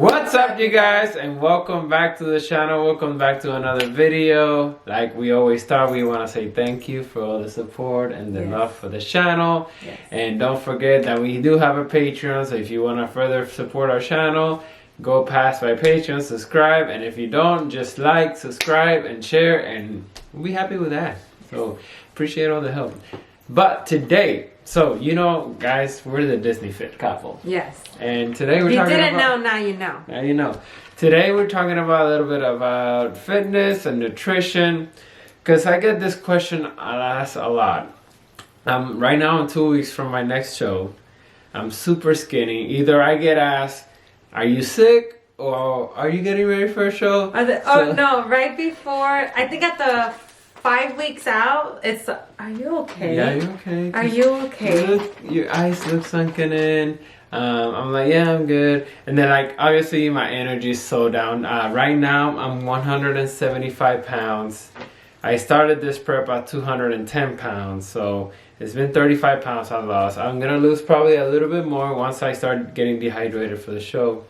What's up, you guys, and welcome back to the channel. Welcome back to another video. Like we always start, we want to say thank you for all the support and the love for the channel. And don't forget that we do have a Patreon, so if you want to further support our channel, go past my Patreon, subscribe, and if you don't, just like, subscribe, and share, and we'll be happy with that. So appreciate all the help. But today, so you know, guys, we're the Disney Fit couple. Yes. And today we're talking about... You didn't know, now you know. Now you know. Today we're talking about a little bit about fitness and nutrition, because I get this question asked a lot. Right now I'm 2 weeks from my next show. I'm super skinny. Either I get asked, are you sick? Or are you getting ready for a show? Oh no, right before, I think at the 5 weeks out, it's, are you okay? Yeah, you okay? Are you okay? Your eyes look sunken in. I'm like, yeah, I'm good. And then, like, obviously my energy is so down. Right now I'm 175 pounds. I started this prep at 210 pounds, so it's been 35 pounds I've lost. I'm gonna lose probably a little bit more once I start getting dehydrated for the show.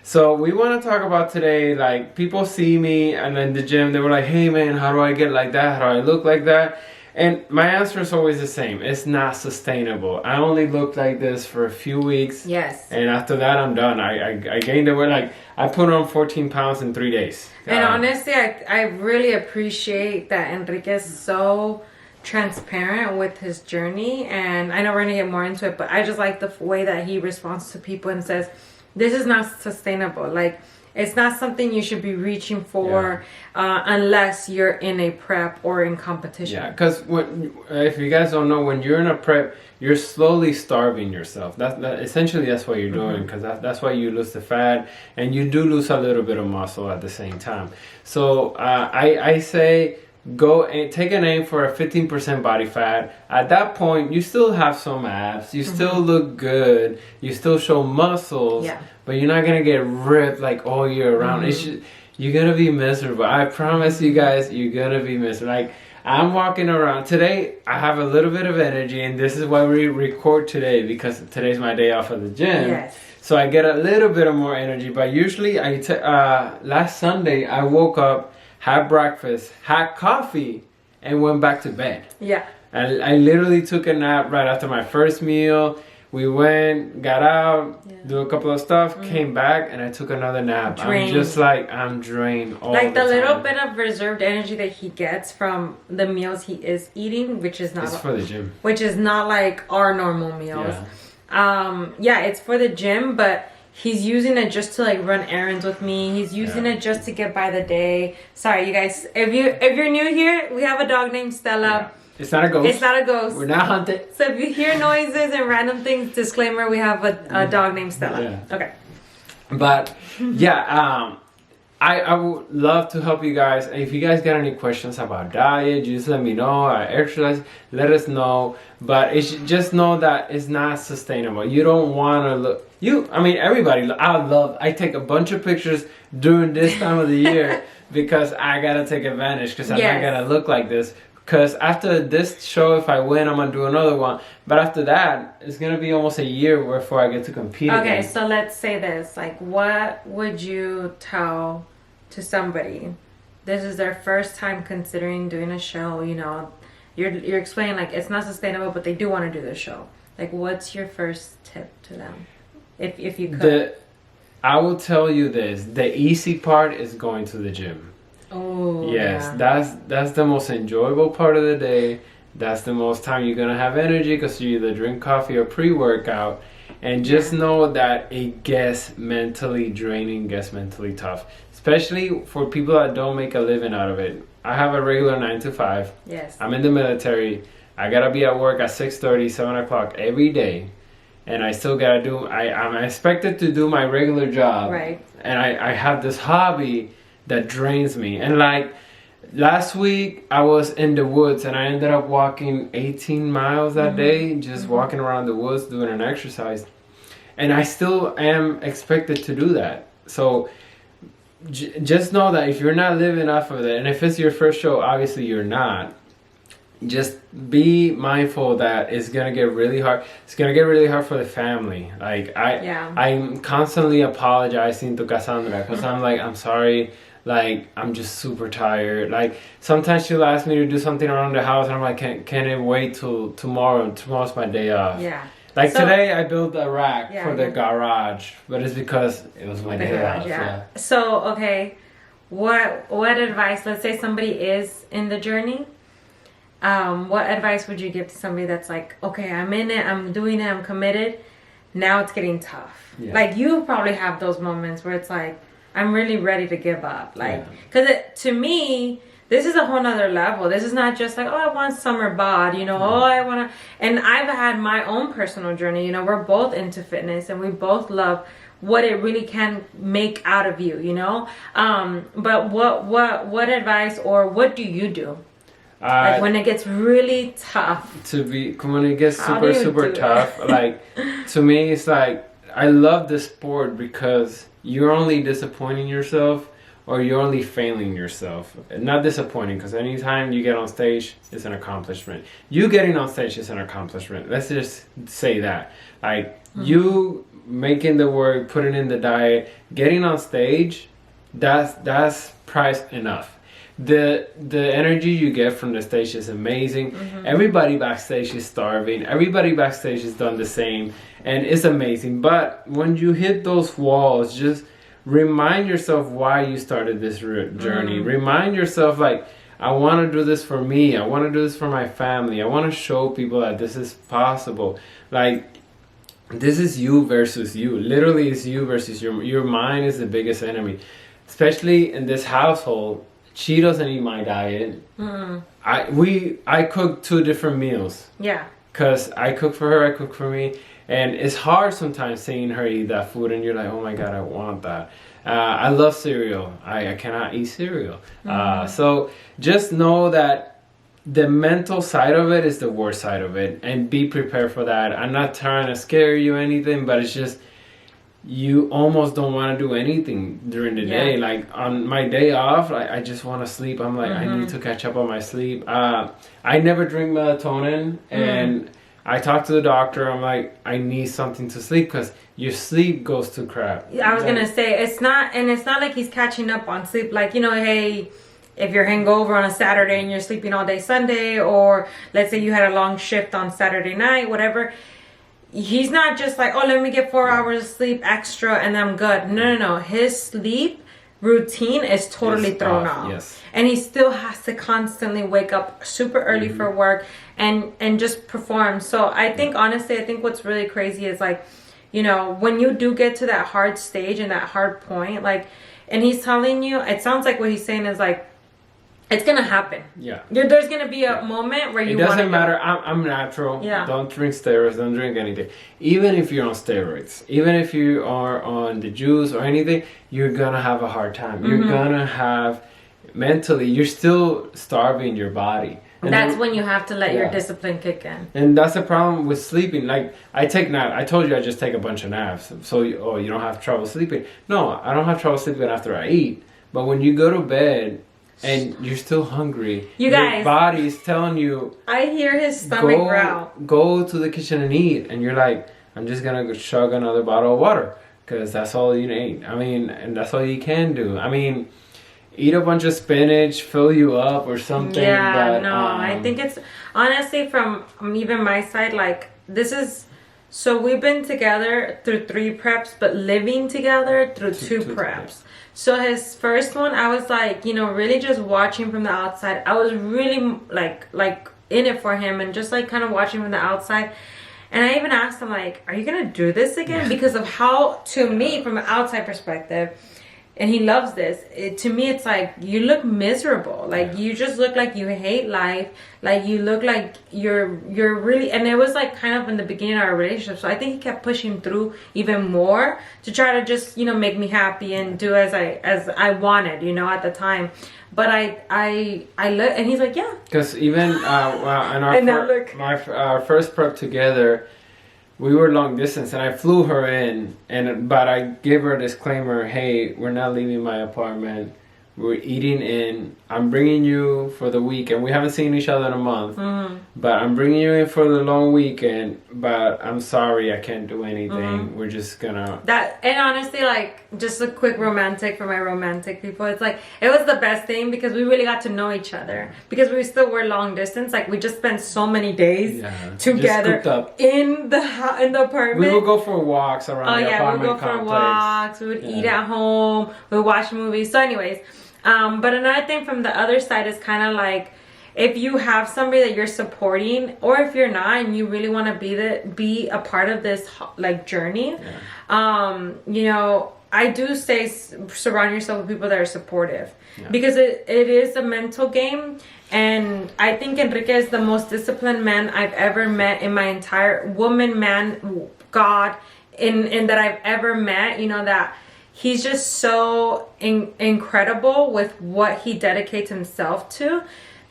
So we want to talk about today, like, people see me and in the gym, they were like, hey man, how do I get like that? How do I look like that? And my answer is always the same. It's not sustainable. I only looked like this for a few weeks. Yes. And after that, I'm done. I gained the weight. Like, I put on 14 pounds in 3 days. And honestly, I really appreciate that Enrique is so transparent with his journey. And I know we're going to get more into it, but I just like the way that he responds to people and says, this is not sustainable. Like, it's not something you should be reaching for unless you're in a prep or in competition. Yeah, because if you guys don't know, when you're in a prep, you're slowly starving yourself. Essentially that's what you're doing, because that's why you lose the fat and you do lose a little bit of muscle at the same time. So I say go and take an aim for a 15% body fat. At that point, you still have some abs, you still look good, you still show muscles, but you're not gonna get ripped like all year round. You're gonna be miserable. I promise you guys, you're gonna be miserable. Like, I'm walking around today, I have a little bit of energy, and this is why we record today, because today's my day off of the gym. Yes. So I get a little bit of more energy, but usually last Sunday I woke up, had breakfast, had coffee, and went back to bed. Yeah. And I literally took a nap right after my first meal. We went, got out, do a couple of stuff, came back, and I took another nap. Drained. I'm just like, I'm drained all the time. Like the little bit of reserved energy that he gets from the meals he is eating, which is not... It's for the gym. Which is not like our normal meals. Yeah, it's for the gym, but he's using it just to like run errands with me. He's using it just to get by the day. Sorry, you guys. If you're new here, we have a dog named Stella. Yeah. It's not a ghost. It's not a ghost. We're not hunted. So if you hear noises and random things, disclaimer: we have a dog named Stella. Yeah. Okay. But yeah, I would love to help you guys. If you guys got any questions about diet, just let me know. Exercise, let us know. But just know that it's not sustainable. You don't want to look. I mean, everybody. I take a bunch of pictures during this time of the year because I gotta take advantage, because I'm not gonna look like this. Because after this show, if I win, I'm going to do another one. But after that, it's going to be almost a year before I get to compete Okay, again. so let's say this. Like, what would you tell to somebody? This is their first time considering doing a show, you know. You're explaining, like, it's not sustainable, but they do want to do the show. Like, what's your first tip to them? If you could. I will tell you this. The easy part is going to the gym. Oh, yes, that's the most enjoyable part of the day. That's the most time you're gonna have energy, because you either drink coffee or pre-workout. And just know that it gets mentally draining, gets mentally tough, especially for people that don't make a living out of it. I have a regular 9 to 5. Yes. I'm in the military. I gotta be at work at 6:30, 7 o'clock every day, and I still gotta do. I'm expected to do my regular job. Right. And I have this hobby that drains me. And like last week I was in the woods and I ended up walking 18 miles that day, just walking around the woods doing an exercise, and I still am expected to do that. So just know that if you're not living off of it, and if it's your first show, obviously you're not, just be mindful that it's gonna get really hard. It's gonna get really hard for the family. Like I'm constantly apologizing to Cassandra because I'm like, I'm sorry. Like, I'm just super tired. Like, sometimes she'll ask me to do something around the house, and I'm like, can it wait till tomorrow? Tomorrow's my day off. Yeah. Like, today I built a rack for the garage, but it's because it was my day off. Yeah. So, okay, what advice, let's say somebody is in the journey, what advice would you give to somebody that's like, okay, I'm in it, I'm doing it, I'm committed, now it's getting tough. Yeah. Like, you probably have those moments where it's like, I'm really ready to give up. Like, because to me, this is a whole nother level. This is not just like, oh, I want summer bod, you know, oh, I want to. And I've had my own personal journey. You know, we're both into fitness and we both love what it really can make out of you, you know. But what advice or what do you do? Like when it gets really tough. When it gets super tough, like, to me, it's like, I love this sport because you're only disappointing yourself or you're only failing yourself. Not disappointing, because anytime you get on stage, it's an accomplishment. You getting on stage is an accomplishment. Let's just say that. Like, you making the work, putting in the diet, getting on stage, that's price enough. The energy you get from the stage is amazing. Everybody backstage is starving. Everybody backstage has done the same, and it's amazing. But when you hit those walls, just remind yourself why you started this journey. Remind yourself, like, I want to do this for me. I want to do this for my family. I want to show people that this is possible. Like, this is you versus you. Literally, it's you versus your mind is the biggest enemy. Especially in this household, she doesn't eat my diet. I cook 2 different meals. Yeah. Because I cook for her, I cook for me. And it's hard sometimes seeing her eat that food and you're like, oh my God, I want that. I love cereal. I cannot eat cereal. So just know that the mental side of it is the worst side of it. And be prepared for that. I'm not trying to scare you or anything, but it's just, you almost don't want to do anything during the day. Like, on my day off, I just want to sleep. I'm like, I need to catch up on my sleep. I never drink melatonin, and I talked to the doctor. I'm like, I need something to sleep because your sleep goes to crap. Yeah, I was gonna say, it's not like he's catching up on sleep. Like, you know, hey, if you're hangover on a Saturday and you're sleeping all day Sunday, or let's say you had a long shift on Saturday night, whatever. He's not just like, oh, let me get 4 hours of sleep extra and I'm good. No. His sleep routine is totally thrown off. Yes. And he still has to constantly wake up super early for work and just perform. So I think, honestly, I think what's really crazy is, like, you know, when you do get to that hard stage and that hard point, like, and he's telling you, it sounds like what he's saying is like, it's gonna happen. Yeah. There's gonna be a moment where you want to. It doesn't matter. I'm natural. Yeah. Don't drink steroids. Don't drink anything. Even if you're on steroids, even if you are on the juice or anything, you're gonna have a hard time. You're gonna have, mentally, you're still starving your body. And that's when you have to let your discipline kick in. And that's the problem with sleeping. Like, I take naps. I told you I just take a bunch of naps. So, you don't have trouble sleeping. No, I don't have trouble sleeping after I eat. But when you go to bed and you're still hungry, you guys, your body's telling you, I hear his stomach growl. Go to the kitchen and eat. And you're like, I'm just going to chug another bottle of water. Because that's all you need. I mean, and that's all you can do. I mean, eat a bunch of spinach, fill you up or something. Yeah, but, no, I think it's, honestly, from even my side, like, this is, so we've been together through 3 preps, but living together through two preps. So his first one, I was like, you know, really just watching from the outside. I was really like in it for him and just like kind of watching from the outside. And I even asked him, like, are you going to do this again? Because of how, to me, from an outside perspective, and he loves this, to me, it's like, you look miserable. Like, you just look like you hate life. Like, you look like you're really, and it was like kind of in the beginning of our relationship. So I think he kept pushing through even more to try to just, you know, make me happy and do as I wanted, you know, at the time. But I look, and he's like, yeah. Because even in our first prep together, we were long distance, and I flew her in, but I gave her a disclaimer, hey, we're not leaving my apartment. we're eating in. I'm bringing you for the week, and we haven't seen each other in a month. But I'm bringing you in for the long weekend. But I'm sorry, I can't do anything. We're just gonna that. And honestly, like, just a quick romantic for my romantic people. It's like it was the best thing because we really got to know each other because we still were long distance. Like we just spent so many days together in the apartment. We would go for walks around the apartment we would go for walks. We would eat at home. We would watch movies. So, anyways. But another thing from the other side is kind of like if you have somebody that you're supporting, or if you're not and you really want to be a part of this like journey, you know, I do say surround yourself with people that are supportive because it is a mental game. And I think Enrique is the most disciplined man I've ever met in my entire God in that I've ever met. You know, that he's just so incredible with what he dedicates himself to,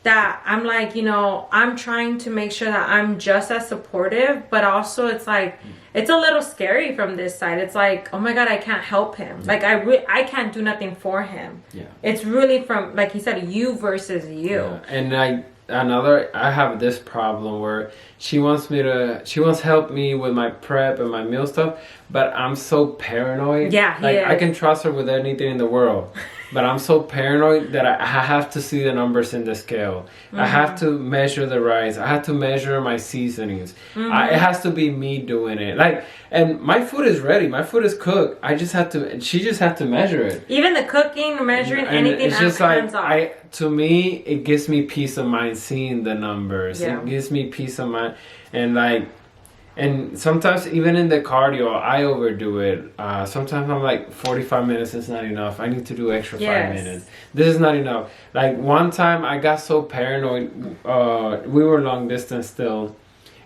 that I'm like, you know, I'm trying to make sure that I'm just as supportive, but also it's like, it's a little scary from this side. It's like, oh my God, I can't help him. Like I can't do nothing for him. It's really from, like he said, you versus you. And I have this problem where she wants help me with my prep and my meal stuff, but I'm so paranoid. I can trust her with anything in the world, but I'm so paranoid that I have to see the numbers in the scale. I have to measure the rice. I have to measure my seasonings. It has to be me doing it. Like, and my food is ready. My food is cooked. She just has to measure it. Even the cooking, measuring, anything. It's just like, to me, it gives me peace of mind seeing the numbers. It gives me peace of mind. And like, and sometimes even in the cardio, I overdo it. Sometimes I'm like, 45 minutes is not enough. I need to do extra 5 minutes. This is not enough. Like one time I got so paranoid. We were long distance still.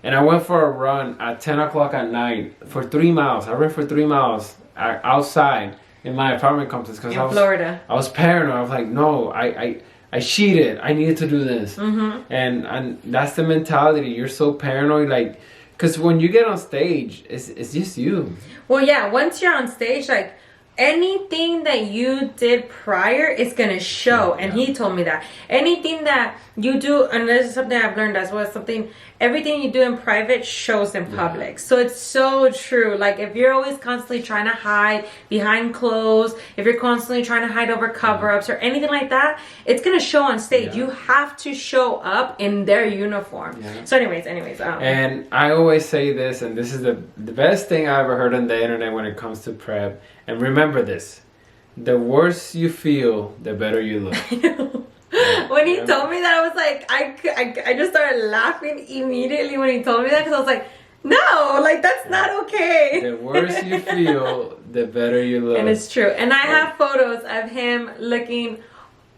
And I went for a run at 10 o'clock at night for 3 miles. I ran for 3 miles outside in my apartment complex. Because Florida. I was paranoid. I was like, no, I cheated. I needed to do this. And that's the mentality. You're so paranoid. Like, because when you get on stage, it's just you. Well, yeah. Once you're on stage, like, anything that you did prior is gonna show. And he told me that anything that you do, and this is something I've learned as well, everything you do in private shows in public. So it's so true. Like if you're always constantly trying to hide behind clothes, if you're constantly trying to hide over cover-ups or anything like that, it's gonna show on stage. You have to show up in their uniform. So anyways. And I always say this, and this is the best thing I ever heard on the internet when it comes to prep. And remember this: the worse you feel, the better you look. When he told me that, I was like, I just started laughing immediately when he told me that, because I was like, no, like that's not okay. The worse you feel, the better you look. And it's true. And I have photos of him looking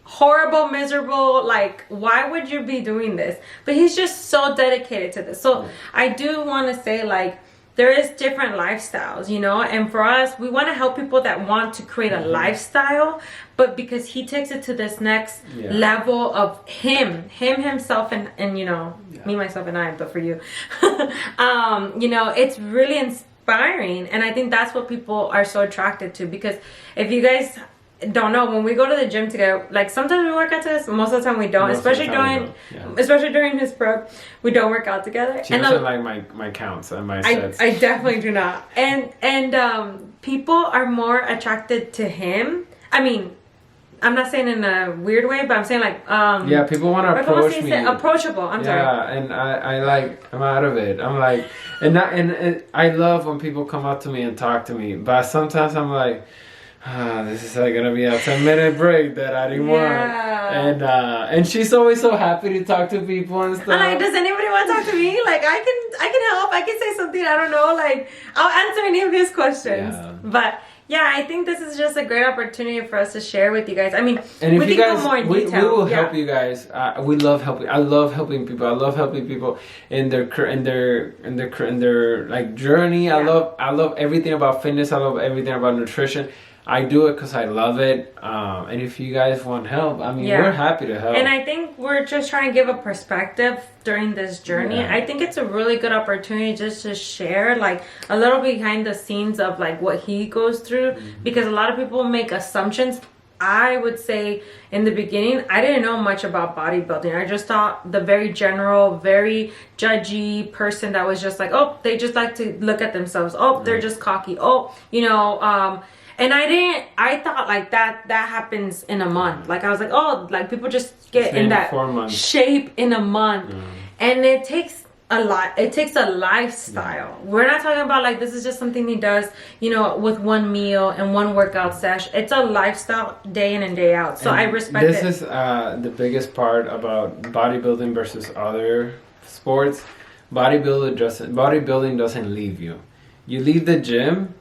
horrible, miserable. Like, why would you be doing this? But he's just so dedicated to this. So I do want to say, like, there is different lifestyles, you know, and for us, we want to help people that want to create a lifestyle, but because he takes it to this next level of himself, and you know, me, myself, and I, but for you, you know, it's really inspiring, and I think that's what people are so attracted to, because if you guys don't know, when we go to the gym together, like sometimes we work out together, most of the time we don't, especially during his prep, we don't work out together. She doesn't like my counts and my sets. I definitely do not. And people are more attracted to him. I mean, I'm not saying in a weird way, but I'm saying like people want to approach me. Approachable. I'm sorry. Yeah, and I'm out of it. I'm like, and I love when people come up to me and talk to me, but sometimes I'm like, this is like gonna be a 10-minute break that I didn't want. And she's always so happy to talk to people and stuff. I'm like, does anybody want to talk to me? Like, I can help. I can say something. I don't know. Like, I'll answer any of his questions. But yeah, I think this is just a great opportunity for us to share with you guys. I mean, and we can go more in detail. We will help you guys. We love helping. I love helping people. I love helping people in their like journey. I love everything about fitness. I love everything about nutrition. I do it because I love it, and if you guys want help, I mean, we're happy to help. And I think we're just trying to give a perspective during this journey. I think it's a really good opportunity just to share, like, a little behind the scenes of, like, what he goes through, because a lot of people make assumptions I would say in the beginning, I didn't know much about bodybuilding. I just thought the very general, very judgy person that was just like, oh, they just like to look at themselves. Oh, they're just cocky. Oh, and I thought like that happens in a month. Like I was like, oh, like people just get in that shape in a month. And it takes a lot. It takes a lifestyle. We're not talking about like this is just something he does, with one meal and one workout session. It's a lifestyle day in and day out. So I respect this it. This is the biggest part about bodybuilding versus other sports. Bodybuilding doesn't leave you. You leave the gym,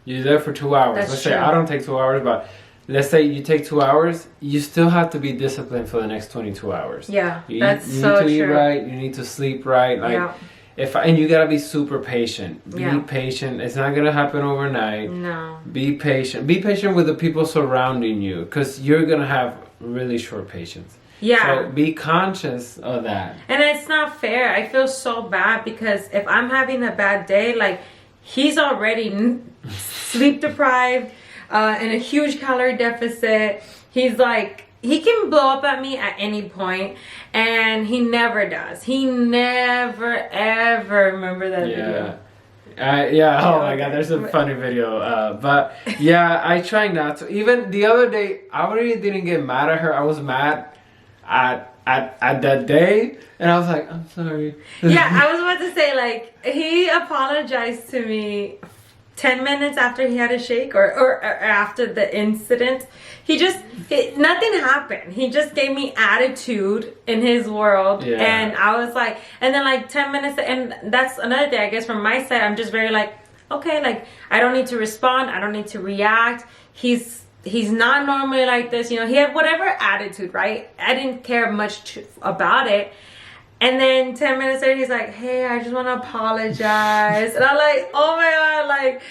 you're there for 2 hours. That's Let's true. say I don't take 2 hours, but let's say you take 2 hours, you still have to be disciplined for the next 22 hours. Yeah, you that's need so to eat true. right, you need to sleep right. Like and you gotta be super patient. Be patient. It's not gonna happen overnight. No. Be patient. Be patient with the people surrounding you, because you're gonna have really short patience. Yeah. So be conscious of that. And it's not fair. I feel so bad because if I'm having a bad day, like he's already sleep deprived, in a huge calorie deficit. He's like, he can blow up at me at any point, and he never does. He never ever remember that video. Oh my god, there's a funny video. But yeah, I try not to. Even the other day, I really didn't get mad at her. I was mad at that day, and I was like, I'm sorry. Yeah, I was about to say, like, he apologized to me 10 minutes after he had a shake, or after the incident. Nothing happened. He just gave me attitude in his world. Yeah. And I was like, and then like 10 minutes, and that's another thing, I guess from my side, I'm just very like, okay, like I don't need to respond. I don't need to react. He's not normally like this. He had whatever attitude, right? I didn't care much about it. And then 10 minutes later, he's like, hey, I just want to apologize. And I'm like, oh my God, like,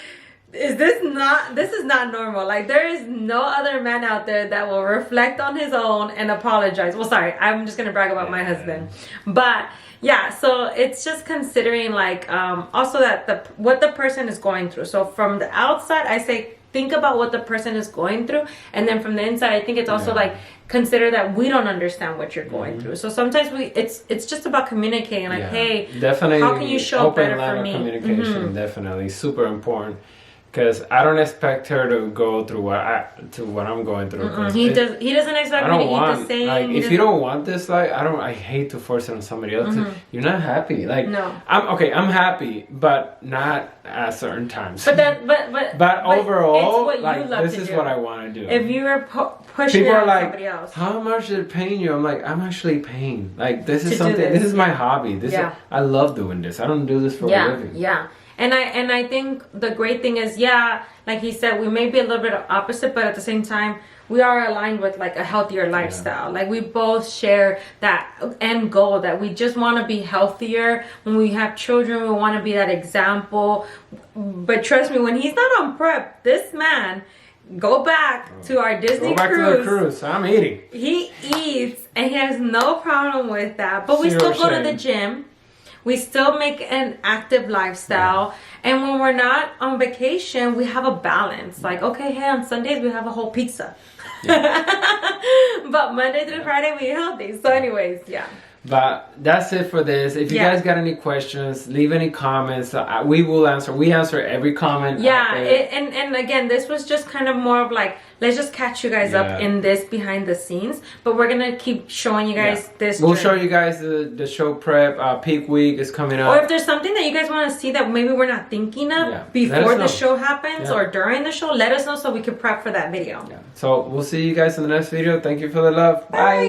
this is not normal. Like, there is no other man out there that will reflect on his own and apologize. Well, sorry, I'm just going to brag about my husband. But yeah, so it's just considering like, also that what the person is going through. So from the outside, I say, think about what the person is going through, and then from the inside, I think it's also like consider that we don't understand what you're going through. So sometimes it's just about communicating, like, hey, definitely, how can you show up better for me? Communication, definitely super important. Because I don't expect her to go through what I'm going through. He doesn't expect me to eat the same. Like, if you don't want this, like, I hate to force it on somebody else. You're not happy. Like, no. I'm happy, but not at certain times. But overall, it's what like, you love this to is do. what I want to do. If you were pushing people it are on like, somebody else, how much did it pain you? I'm like, I'm actually pain. Like, this is to something. This is my hobby. I love doing this. I don't do this for a living. Yeah. And I think the great thing is, like he said, we may be a little bit opposite, but at the same time, we are aligned with like a healthier lifestyle. Like, we both share that end goal that we just want to be healthier. When we have children, we want to be that example. But trust me, when he's not on prep, this man, go back to our Disney cruise. Go back to the cruise. I'm eating. He eats, and he has no problem with that. But we still go to the gym. We still make an active lifestyle. And when we're not on vacation, we have a balance. Like, okay, hey, on Sundays, we have a whole pizza. But Monday through Friday, we eat healthy. So anyways, But that's it for this. If you guys got any questions, leave any comments. We will answer. We answer every comment. And again, this was just kind of more of like, let's just catch you guys up in this behind the scenes. But we're gonna keep showing you guys this. We'll show you guys the show prep. Peak week is coming up. Or if there's something that you guys want to see that maybe we're not thinking of before the show happens or during the show, let us know so we can prep for that video. So we'll see you guys in the next video. Thank you for the love. Bye.